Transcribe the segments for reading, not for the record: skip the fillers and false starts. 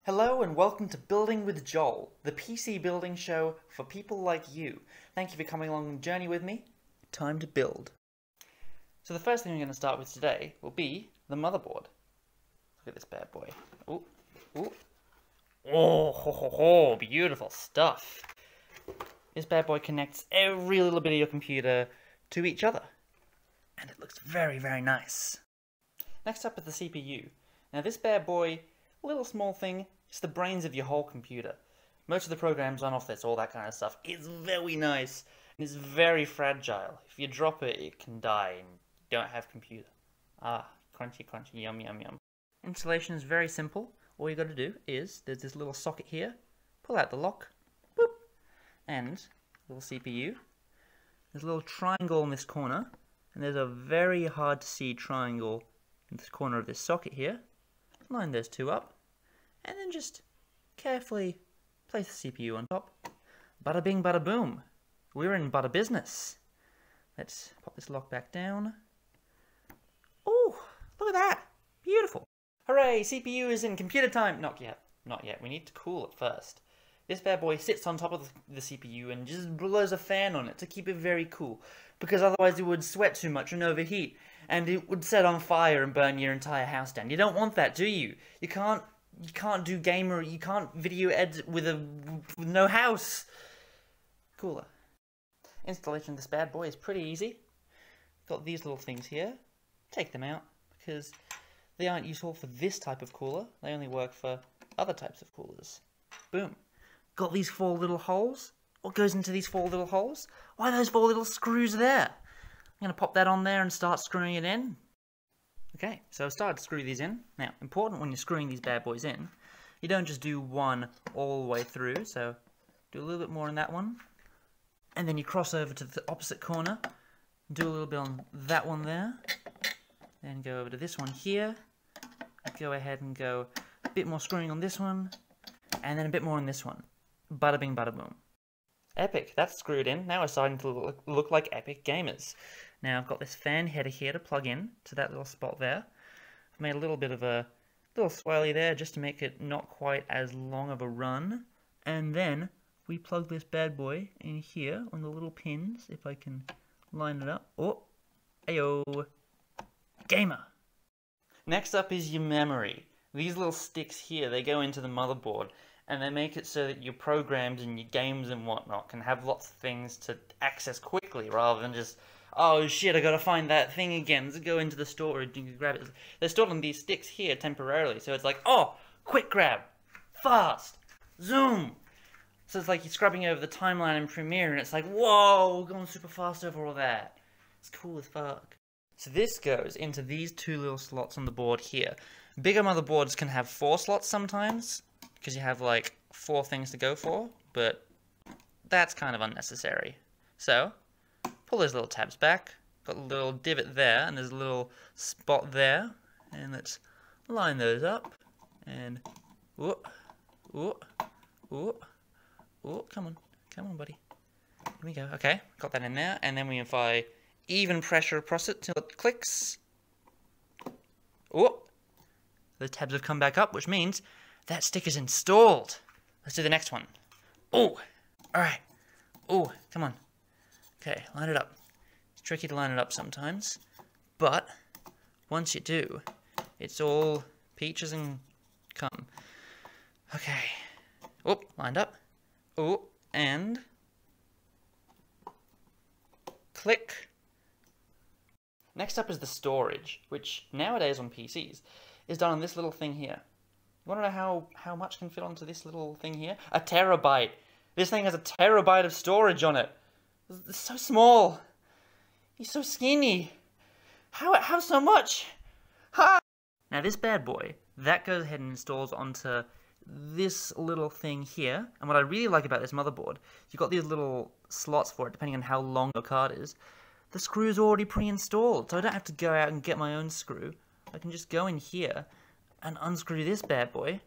Hello and welcome to Building with Joel, the PC building show for people like you. Thank you for coming along the journey with me. Time to build. So the first thing we're going to start with today will be the motherboard. Look at this bad boy. Ooh, ooh. Oh, ho, ho, ho, beautiful stuff. This bad boy connects every little bit of your computer to each other. And it looks very, very nice. Next up is the CPU. Now this bad boy, little small thing, it's the brains of your whole computer. Most of the programs on Office, all that kind of stuff, it's very nice and it's very fragile. If you drop it, it can die and you don't have computer. Ah, crunchy, crunchy, yum, yum, yum. Installation is very simple. All you got to do is, there's this little socket here, pull out the lock, boop, and little CPU. There's a little triangle in this corner, and there's a very hard to see triangle in this corner of this socket here. Line those two up, and then just carefully place the CPU on top. Bada bing, bada boom. We're in butter business. Let's pop this lock back down. Oh, look at that. Beautiful. Hooray, CPU is in computer time. Not yet. Not yet. We need to cool it first. This bad boy sits on top of the CPU and just blows a fan on it to keep it very cool, because otherwise it would sweat too much and overheat, and it would set on fire and burn your entire house down. You don't want that, do you? You can't do gamer, you can't video edit with no house. Cooler. Installation of this bad boy is pretty easy. Got these little things here. Take them out, because they aren't useful for this type of cooler. They only work for other types of coolers. Boom. Got these 4 little holes. What goes into these 4 little holes? Why are those 4 little screws there? I'm going to pop that on there and start screwing it in. Okay, so I've started to screw these in. Now, important when you're screwing these bad boys in, you don't just do one all the way through, so do a little bit more on that one. And then you cross over to the opposite corner, do a little bit on that one there, then go over to this one here, go ahead and go a bit more screwing on this one, and then a bit more on this one. Bada bing, bada boom. Epic, that's screwed in. Now we're starting to look like epic gamers. Now I've got this fan header here to plug in to that little spot there. I've made a little bit of a little swirly there just to make it not quite as long of a run. And then we plug this bad boy in here on the little pins, if I can line it up. Oh, ayo, gamer. Next up is your memory. These little sticks here, they go into the motherboard, and they make it so that your programs and your games and whatnot can have lots of things to access quickly, rather than just, oh shit, I gotta find that thing again, let's go into the storage and grab it. They're stored on these sticks here temporarily, so it's like, oh, quick grab, fast, zoom. So it's like you're scrubbing over the timeline in Premiere, and it's like, whoa, going super fast over all that. It's cool as fuck. So this goes into these 2 little slots on the board here. Bigger motherboards can have 4 slots sometimes, because you have like 4 things to go for, but that's kind of unnecessary. So, pull those little tabs back, got a little divot there, and there's a little spot there, and let's line those up, and whoop, whoop, whoop, whoop, come on buddy, here we go, okay, got that in there, and then we apply even pressure across it till it clicks. Whoop, the tabs have come back up, which means that stick is installed. Let's do the next one. Oh, alright. Oh, come on. Okay, line it up. It's tricky to line it up sometimes, but once you do, it's all peaches and cum. Okay. Oh, lined up. Oh, and click. Next up is the storage, which nowadays on PCs is done on this little thing here. You want to know how much can fit onto this little thing here? 1 terabyte. This thing has 1 terabyte of storage on it. It's so small. He's so skinny. How so much? Ha! Now this bad boy, that goes ahead and installs onto this little thing here. And what I really like about this motherboard, you've got these little slots for it, depending on how long your card is. The screw's already pre-installed, so I don't have to go out and get my own screw. I can just go in here and unscrew this bad boy,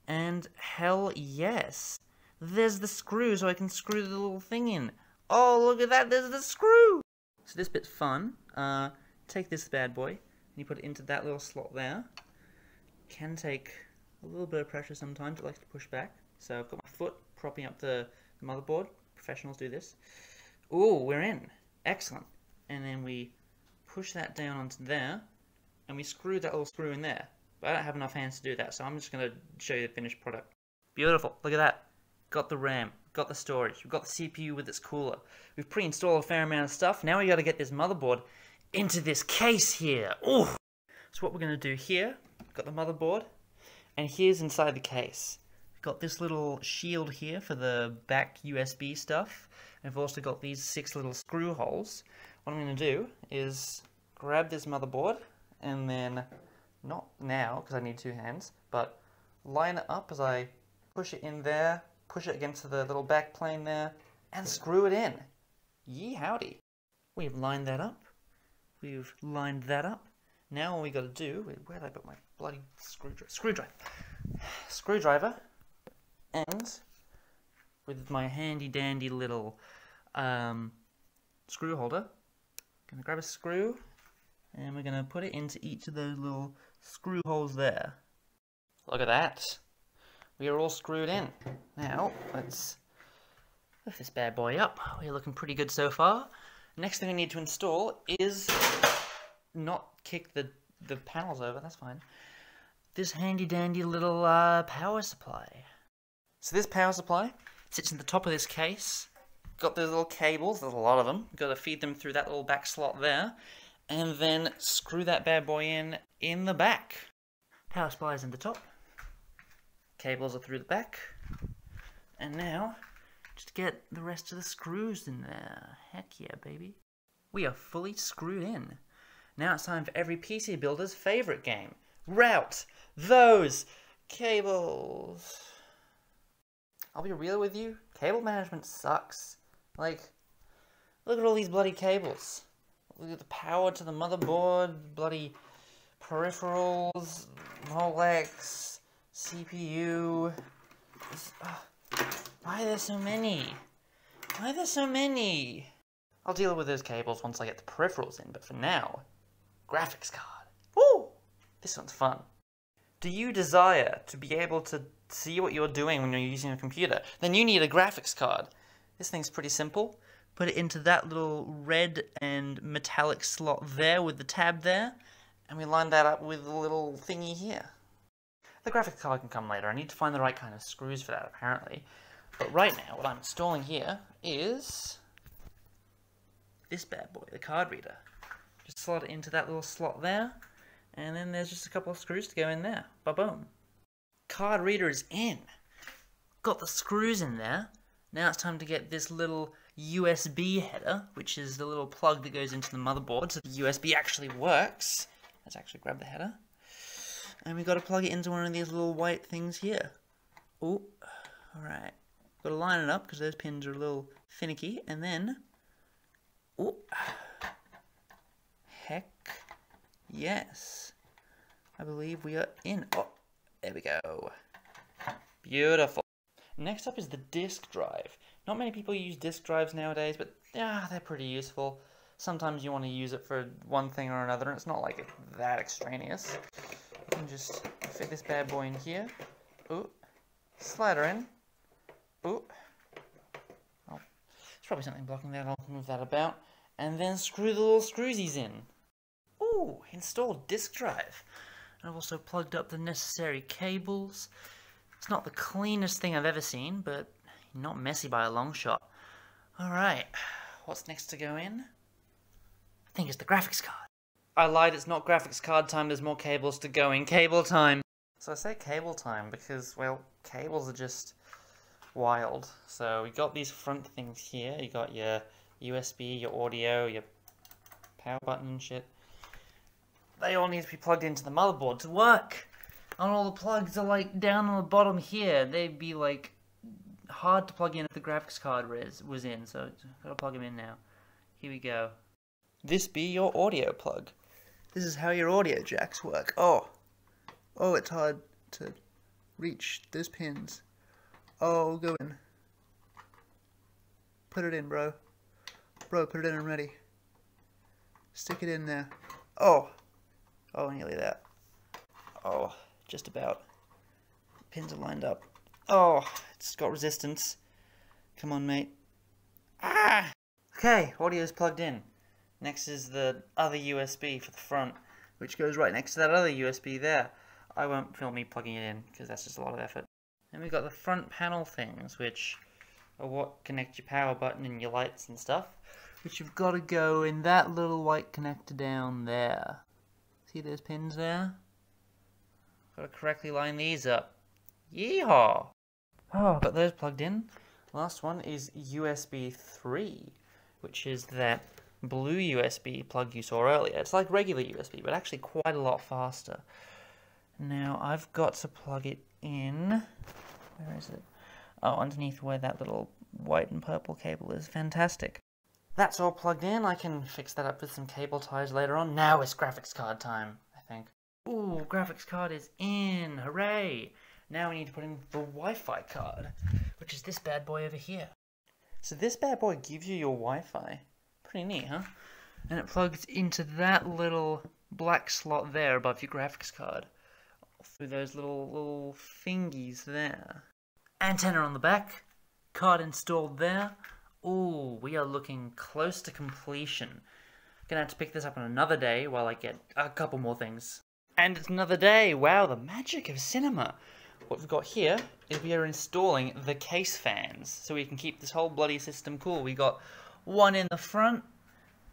and hell yes, there's the screw, so I can screw the little thing in. Oh, look at that, there's the screw! So this bit's fun. Take this bad boy, and you put it into that little slot there. Can take a little bit of pressure sometimes. It likes to push back. So I've got my foot propping up the motherboard. Professionals do this. Ooh, we're in. Excellent. And then we push that down onto there, and we screw that little screw in there. But I don't have enough hands to do that, so I'm just going to show you the finished product. Beautiful. Look at that. Got the RAM, got the storage, we've got the CPU with its cooler. We've pre-installed a fair amount of stuff. Now we got to get this motherboard into this case here. Ooh. So what we're going to do here, we've got the motherboard, and here's inside the case. We've got this little shield here for the back USB stuff. And we've also got these 6 little screw holes. What I'm going to do is grab this motherboard, and then, not now because I need 2 hands, but line it up as I push it in there, push it against the little back plane there, and screw it in. Yee howdy. We've lined that up. We've lined that up. Now all we got to do, where did I put my bloody screwdriver? Screwdriver, and with my handy dandy little screw holder, gonna grab a screw, and we're gonna put it into each of those little screw holes there. Look at that. We are all screwed in. Now, let's lift this bad boy up. We're looking pretty good so far. Next thing we need to install is, not kick the panels over, that's fine, this handy dandy little power supply. So this power supply sits in the top of this case. Got those little cables, there's a lot of them. Got to feed them through that little back slot there, and then screw that bad boy in the back. Power supply is in the top. Cables are through the back, and now just get the rest of the screws in there. Heck yeah, baby. We are fully screwed in. Now it's time for every PC builder's favorite game. Route those cables. I'll be real with you, cable management sucks. Like, look at all these bloody cables. Look at the power to the motherboard, bloody peripherals, Molex, CPU. Why are there so many? Why are there so many? I'll deal with those cables once I get the peripherals in, but for now, graphics card. Woo! This one's fun. Do you desire to be able to see what you're doing when you're using a computer? Then you need a graphics card. This thing's pretty simple. Put it into that little red and metallic slot there with the tab there, and we line that up with the little thingy here. The graphics card can come later. I need to find the right kind of screws for that, apparently. But right now, what I'm installing here is this bad boy, the card reader. Just slot it into that little slot there, and then there's just a couple of screws to go in there. Ba-boom. Card reader is in. Got the screws in there. Now it's time to get this little USB header, which is the little plug that goes into the motherboard, so the USB actually works. Let's actually grab the header. And we've got to plug it into one of these little white things here. Oh, alright. Got to line it up because those pins are a little finicky. And then, oh, heck yes. I believe we are in. Oh, there we go. Beautiful. Next up is the disk drive. Not many people use disk drives nowadays, but yeah, they're pretty useful. Sometimes you want to use it for one thing or another, and it's not like it's that extraneous. You can just fit this bad boy in here. Ooh. Slide her in. Ooh. Oh, there's probably something blocking that. I'll move that about. And then screw the little screwsies in. Ooh, installed disk drive. I've also plugged up the necessary cables. It's not the cleanest thing I've ever seen, but not messy by a long shot. Alright, what's next to go in? I think it's the graphics card. I lied, it's not graphics card time, there's more cables to go in. Cable time. So I say cable time because, well, cables are just wild. So we got these front things here. You got your USB, your audio, your power button and shit. They all need to be plugged into the motherboard to work. And all the plugs are like down on the bottom here. They'd be like hard to plug in if the graphics card was in, so gotta plug them in now. Here we go. This be your audio plug. This is how your audio jacks work. Oh, it's hard to reach those pins. Oh, go in. Put it in, bro. Bro, put it in and ready. Stick it in there. Oh, nearly there. Oh, just about. Pins are lined up. Oh, it's got resistance. Come on, mate. Ah! Okay, audio's plugged in. Next is the other USB for the front, which goes right next to that other USB there. I won't film me plugging it in, because that's just a lot of effort. And we've got the front panel things, which are what connect your power button and your lights and stuff, which have got to go in that little white connector down there. See those pins there? Got to correctly line these up. Yeehaw! Oh, got those plugged in. Last one is USB 3, which is that blue USB plug you saw earlier. It's like regular USB, but actually quite a lot faster. Now, I've got to plug it in. Where is it? Oh, underneath where that little white and purple cable is. Fantastic. That's all plugged in. I can fix that up with some cable ties later on. Now it's graphics card time, I think. Ooh, graphics card is in. Hooray! Now we need to put in the Wi-Fi card, which is this bad boy over here. So this bad boy gives you your Wi-Fi. Pretty neat, huh? And it plugs into that little black slot there above your graphics card. Through those little thingies there. Antenna on the back. Card installed there. Ooh, we are looking close to completion. Gonna have to pick this up on another day while I get a couple more things. And it's another day. Wow, the magic of cinema. What we've got here is we are installing the case fans, so we can keep this whole bloody system cool. We got one in the front,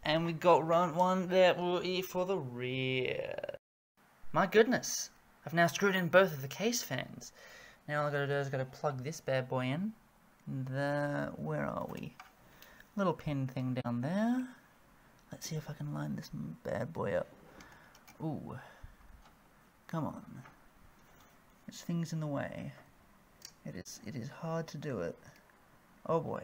and we got one there for the rear. My goodness, I've now screwed in both of the case fans. Now all I gotta do is gotta plug this bad boy in. Where are we? Little pin thing down there. Let's see if I can line this bad boy up. Ooh, come on. There's things in the way. It is hard to do it. Oh boy.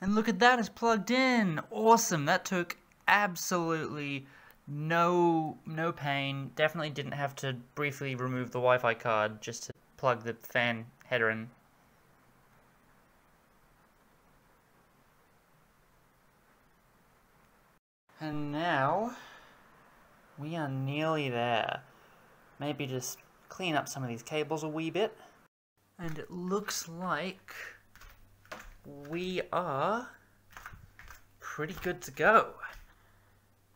And look at that, it's plugged in! Awesome! That took absolutely no pain. Definitely didn't have to briefly remove the Wi-Fi card just to plug the fan header in. And now, we are nearly there. Maybe just clean up some of these cables a wee bit. And it looks like we are pretty good to go.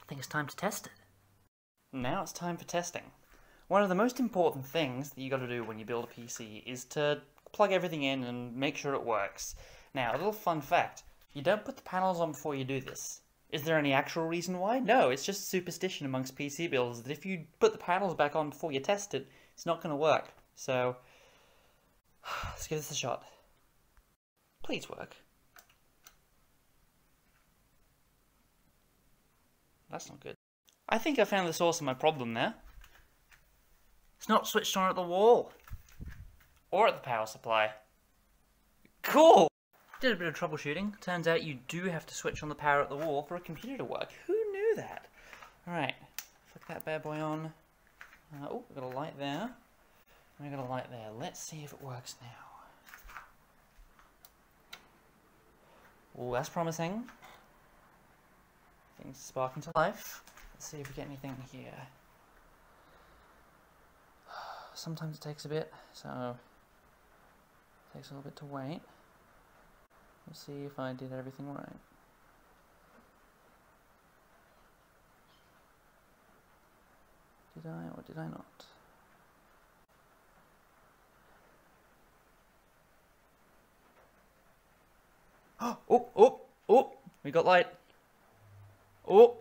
I think it's time to test it. Now it's time for testing. One of the most important things that you got to do when you build a PC is to plug everything in and make sure it works. Now, a little fun fact, you don't put the panels on before you do this. Is there any actual reason why? No, it's just superstition amongst PC builders that if you put the panels back on before you test it, it's not going to work. So, let's give this a shot. Please work. That's not good. I think I found the source of my problem there. It's not switched on at the wall. Or at the power supply. Cool! Did a bit of troubleshooting. Turns out you do have to switch on the power at the wall for a computer to work. Who knew that? Alright, flick that bad boy on. Oh, we've got a light there. And we've got a light there. Let's see if it works now. Oh, that's promising. Things spark into life. Let's see if we get anything here. Sometimes it takes a bit, so it takes a little bit to wait. Let's see if I did everything right. Did I or did I not? Oh! We got light. Oh!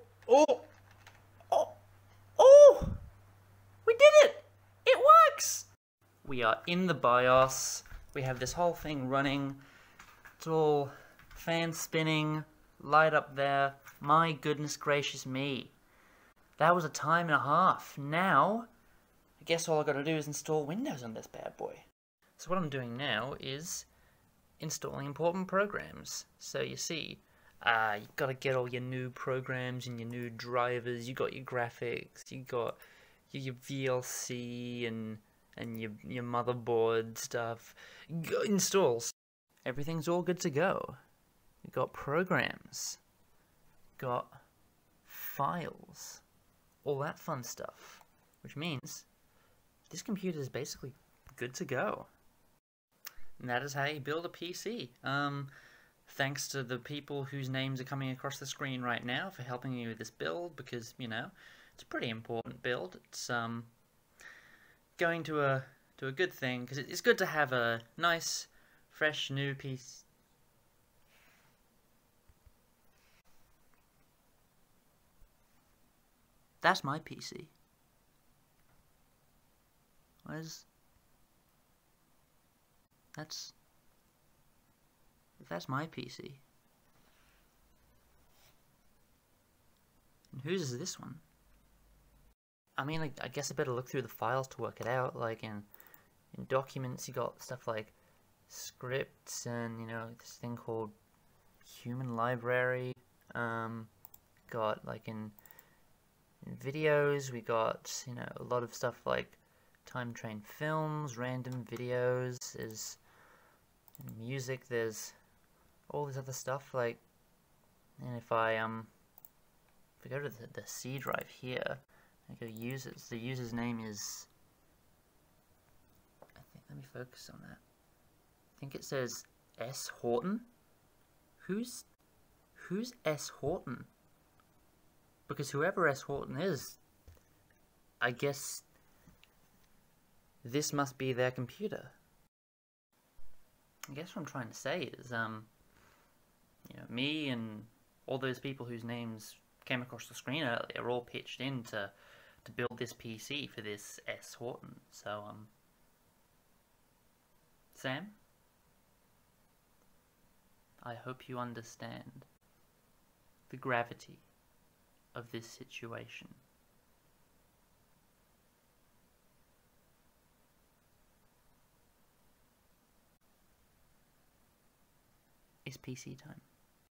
We did it! It works! We are in the BIOS. We have this whole thing running. It's all fan spinning, light up there. My goodness gracious me. That was a time and a half. Now, I guess all I've got to do is install Windows on this bad boy. So what I'm doing now is installing important programs. So you see, you've got to get all your new programs and your new drivers. You got your graphics, you got your VLC and your motherboard stuff. Installs. Everything's all good to go. We've got programs, got files, all that fun stuff, which means this computer is basically good to go. And that is how you build a PC. Thanks to the people whose names are coming across the screen right now for helping me with this build, because, you know, it's a pretty important build. It's going to a good thing, because it's good to have a nice, fresh, new piece. That's my PC. That's my PC. And whose is this one? I mean, I guess I better look through the files to work it out. Like in documents, you got stuff like scripts and, you know, this thing called human library. Got like in videos, we got, you know, a lot of stuff like time train films, random videos, there's music, there's all this other stuff, like, and if I go to the C drive here, I go users, the user's name is, I think, let me focus on that, I think it says S. Horton. Who's S. Horton? Because whoever S. Horton is, I guess this must be their computer. I guess what I'm trying to say is, you know, me and all those people whose names came across the screen earlier all pitched in to build this PC for this S. Horton. So, Sam, I hope you understand the gravity of this situation. It's PC time.